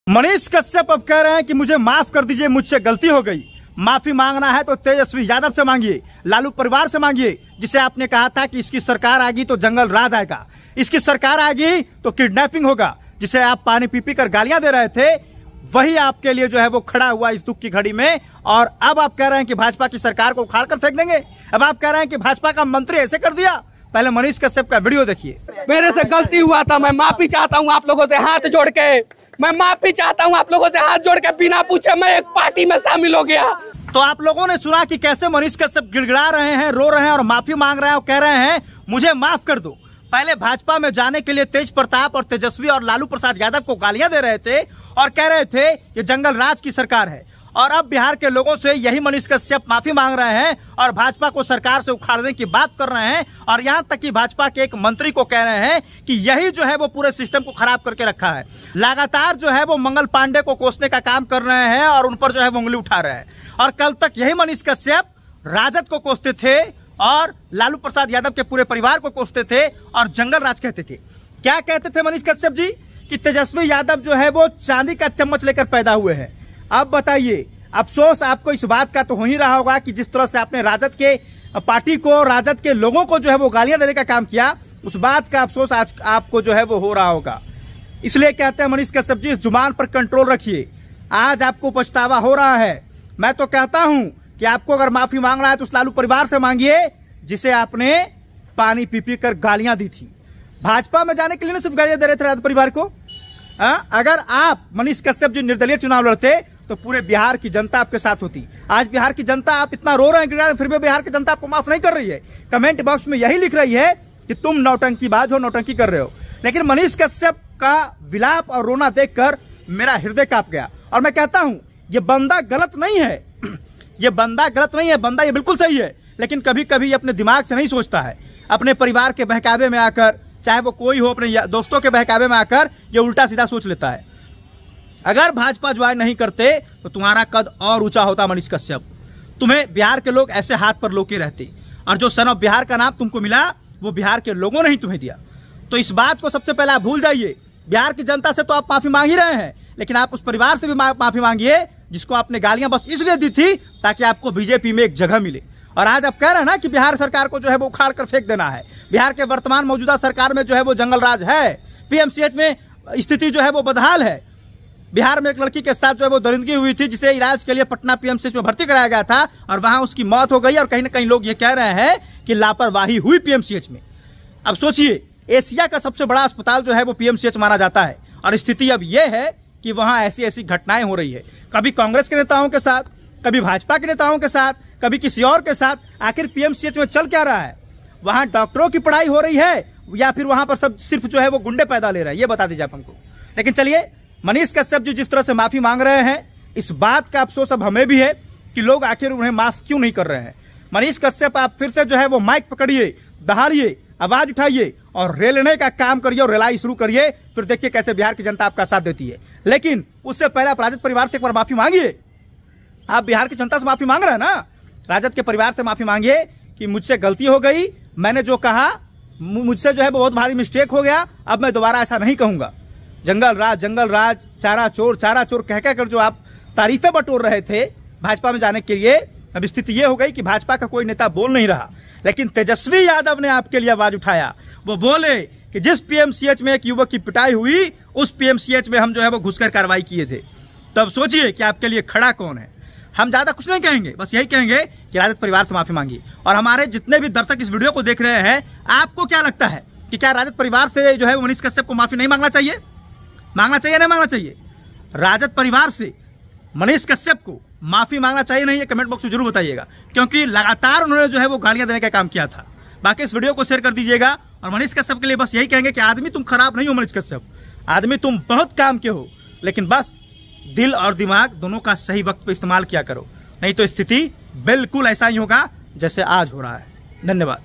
मनीष कश्यप अब कह रहे हैं कि मुझे माफ कर दीजिए, मुझसे गलती हो गई। माफी मांगना है तो तेजस्वी यादव से मांगिए, लालू परिवार से मांगिए, जिसे आपने कहा था कि इसकी सरकार आएगी तो जंगल राज आएगा, इसकी सरकार आएगी तो किडनैपिंग होगा, जिसे आप पानी पी पी कर गालियां दे रहे थे, वही आपके लिए जो है वो खड़ा हुआ इस दुख की घड़ी में। और अब आप कह रहे हैं कि भाजपा की सरकार को उखाड़ कर फेंक देंगे। अब आप कह रहे हैं कि भाजपा का मंत्री ऐसे कर दिया। पहले मनीष कश्यप का वीडियो देखिए। मेरे से गलती हुआ था, मैं माफी चाहता हूँ आप लोगों से हाथ जोड़ के, मैं माफी चाहता हूँ आप लोगों से हाथ जोड़ के, बिना पूछे मैं एक पार्टी में शामिल हो गया। तो आप लोगों ने सुना कि कैसे मनीष कश्यप गिड़गिड़ा रहे हैं, रो रहे हैं और माफी मांग रहे हैं और कह रहे हैं मुझे माफ कर दो। पहले भाजपा में जाने के लिए तेज प्रताप और तेजस्वी और लालू प्रसाद यादव को गालियां दे रहे थे और कह रहे थे ये जंगल राज की सरकार है, और अब बिहार के लोगों से यही मनीष कश्यप माफी मांग रहे हैं और भाजपा को सरकार से उखाड़ने की बात कर रहे हैं। और यहां तक कि भाजपा के एक मंत्री को कह रहे हैं कि यही जो है वो पूरे सिस्टम को खराब करके रखा है। लगातार जो है वो मंगल पांडे को कोसने का काम कर रहे हैं और उन पर जो है वो उंगली उठा रहे हैं। और कल तक यही मनीष कश्यप राजद को कोसते थे और लालू प्रसाद यादव के पूरे परिवार को कोसते थे और जंगल राज कहते थे। क्या कहते थे मनीष कश्यप जी कि तेजस्वी यादव जो है वो चांदी का चम्मच लेकर पैदा हुए हैं। अब बताइए, अफसोस आपको इस बात का तो हो ही रहा होगा कि जिस तरह से आपने राजद के पार्टी को, राजद के लोगों को जो है वो गालियां देने का काम किया, उस बात का अफसोस आज आपको जो है वो हो रहा होगा। इसलिए कहते हैं मनीष कश्यप जी, जुबान पर कंट्रोल रखिए, आज आपको पछतावा हो रहा है। मैं तो कहता हूं कि आपको अगर माफी मांगना है तो उस लालू परिवार से मांगिए जिसे आपने पानी पी पी कर गालियां दी थी। भाजपा में जाने के लिए ना सिर्फ गालियां दे रहे थे राजद परिवार को। अगर आप मनीष कश्यप जी निर्दलीय चुनाव लड़ते तो पूरे बिहार की जनता आपके साथ होती। आज बिहार की जनता, आप इतना रो रहे हैं फिर भी बिहार की जनता आपको माफ नहीं कर रही है। कमेंट बॉक्स में यही लिख रही है कि तुम नौटंकीबाज हो, नौटंकी कर रहे हो। लेकिन मनीष कश्यप का विलाप और रोना देखकर मेरा हृदय कांप गया। और मैं कहता हूं ये बंदा गलत नहीं है, ये बंदा गलत नहीं है, बंदा ये बिल्कुल सही है। लेकिन कभी कभी अपने दिमाग से नहीं सोचता है, अपने परिवार के बहकावे में आकर, चाहे वो कोई हो, अपने दोस्तों के बहकावे में आकर ये उल्टा सीधा सोच लेता है। अगर भाजपा ज्वाइन नहीं करते तो तुम्हारा कद और ऊंचा होता मनीष कश्यप। तुम्हें बिहार के लोग ऐसे हाथ पर लोके रहते, और जो सन ऑफ बिहार का नाम तुमको मिला वो बिहार के लोगों ने ही तुम्हें दिया। तो इस बात को सबसे पहले आप भूल जाइए। बिहार की जनता से तो आप माफी मांग ही रहे हैं, लेकिन आप उस परिवार से भी माफी मांगिए जिसको आपने गालियां बस इसलिए दी थी ताकि आपको बीजेपी में एक जगह मिले। और आज आप कह रहे हैं ना कि बिहार सरकार को जो है वो उखाड़ कर फेंक देना है। बिहार के वर्तमान मौजूदा सरकार में जो है वो जंगल राज है, पीएमसीएच में स्थिति जो है वो बदहाल है। बिहार में एक लड़की के साथ जो है वो दरिंदगी हुई थी, जिसे इलाज के लिए पटना पीएमसीएच में भर्ती कराया गया था और वहां उसकी मौत हो गई। और कहीं ना कहीं लोग ये कह रहे हैं कि लापरवाही हुई पीएमसीएच में। अब सोचिए, एशिया का सबसे बड़ा अस्पताल जो है वो पीएमसीएच माना जाता है, और स्थिति अब यह है कि वहां ऐसी ऐसी घटनाएं हो रही है, कभी कांग्रेस के नेताओं के साथ, कभी भाजपा के नेताओं के साथ, कभी किसी और के साथ। आखिर पीएमसीएच में चल क्या रहा है? वहां डॉक्टरों की पढ़ाई हो रही है या फिर वहां पर सब सिर्फ जो है वो गुंडे पैदा ले रहे हैं? ये बता दीजिए आप हमको। लेकिन चलिए, मनीष कश्यप जी जिस तरह से माफी मांग रहे हैं, इस बात का अफसोस अब हमें भी है कि लोग आखिर उन्हें माफ क्यों नहीं कर रहे हैं। मनीष कश्यप, आप फिर से जो है वो माइक पकड़िए, दहाड़िए, आवाज उठाइए और रेलने का काम करिए और रेलाई शुरू करिए। फिर देखिए कैसे बिहार की जनता आपका साथ देती है। लेकिन उससे पहले आप राजद परिवार से एक बार माफी मांगिए। आप बिहार की जनता से माफी मांग रहे हैं ना, राजद के परिवार से माफी मांगिए कि मुझसे गलती हो गई, मैंने जो कहा मुझसे जो है बहुत भारी मिस्टेक हो गया, अब मैं दोबारा ऐसा नहीं कहूंगा। जंगल राज, चारा चोर कह कर जो आप तारीफें बटोर रहे थे भाजपा में जाने के लिए, अब स्थिति ये हो गई कि भाजपा का कोई नेता बोल नहीं रहा। लेकिन तेजस्वी यादव ने आपके लिए आवाज उठाया। वो बोले कि जिस पीएमसीएच में एक युवक की पिटाई हुई, उस पीएमसीएच में हम जो है वो घुसकर कार्रवाई किए थे। तो अब सोचिए कि आपके लिए खड़ा कौन है। हम ज्यादा कुछ नहीं कहेंगे, बस यही कहेंगे कि राजद परिवार से माफी मांगिए। और हमारे जितने भी दर्शक इस वीडियो को देख रहे हैं, आपको क्या लगता है कि क्या राजद परिवार से जो है वो मनीष कश्यप को माफी नहीं मांगना चाहिए? मांगना चाहिए नहीं मांगना चाहिए? राजद परिवार से मनीष कश्यप को माफी मांगना चाहिए नहीं? ये कमेंट बॉक्स में जरूर बताइएगा, क्योंकि लगातार उन्होंने जो है वो गालियां देने का काम किया था। बाकी इस वीडियो को शेयर कर दीजिएगा। और मनीष कश्यप के लिए बस यही कहेंगे कि आदमी तुम खराब नहीं हो मनीष कश्यप, आदमी तुम बहुत काम के हो, लेकिन बस दिल और दिमाग दोनों का सही वक्त पे इस्तेमाल किया करो, नहीं तो स्थिति बिल्कुल ऐसा ही होगा जैसे आज हो रहा है। धन्यवाद।